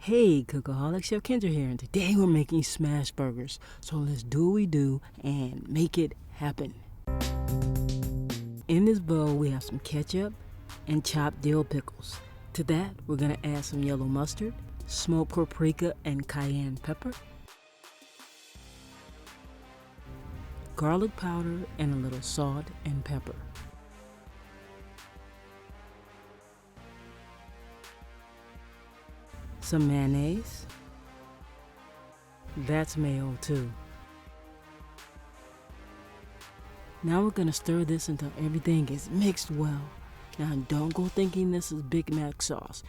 Hey, Cookaholic, Chef Kendra here, and today we're making Smashburgers. So let's do what we do and make it happen. In this bowl, we have some ketchup and chopped dill pickles. To that, we're going to add some yellow mustard, smoked paprika, and cayenne pepper, garlic powder, and a little salt and pepper. Some mayonnaise. That's mayo too. Now we're going to stir this until everything is mixed well. Now don't go thinking this is Big Mac sauce,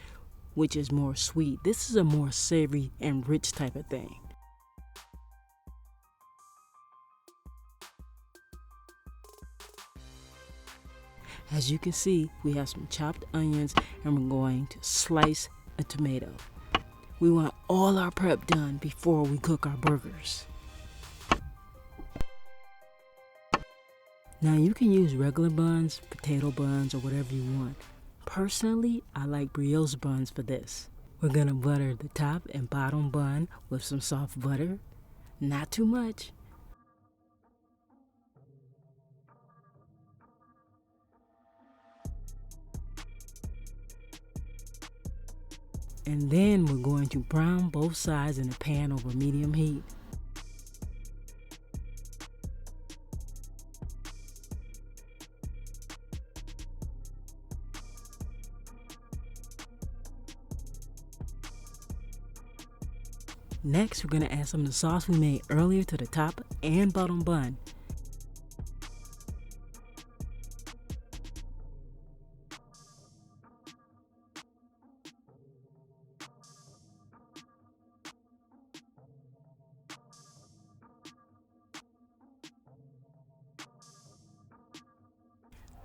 which is more sweet. This is a more savory and rich type of thing. As you can see, we have some chopped onions and we're going to slice a tomato. We want all our prep done before we cook our burgers. Now you can use regular buns, potato buns, or whatever you want. Personally, I like brioche buns for this. We're gonna butter the top and bottom bun with some soft butter. Not too much. And then we're going to brown both sides in a pan over medium heat. Next, we're going to add some of the sauce we made earlier to the top and bottom bun.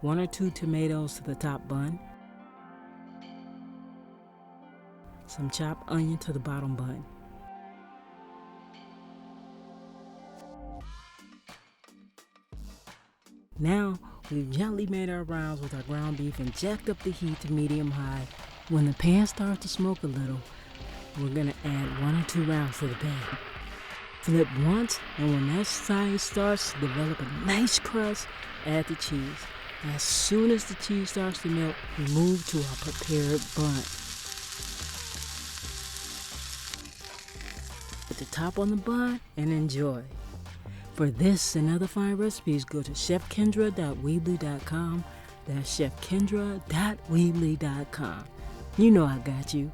One or two tomatoes to the top bun. Some chopped onion to the bottom bun. Now, we've gently made our rounds with our ground beef and jacked up the heat to medium-high. When the pan starts to smoke a little, we're going to add 1 or 2 rounds to the pan. Flip once, and when that side starts to develop a nice crust, add the cheese. As soon as the cheese starts to melt, we move to our prepared bun. Put the top on the bun and enjoy. For this and other fine recipes, go to chefkendra.weebly.com. That's chefkendra.weebly.com. You know I got you.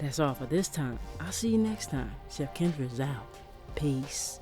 That's all for this time. I'll see you next time. Chef Kendra's out. Peace.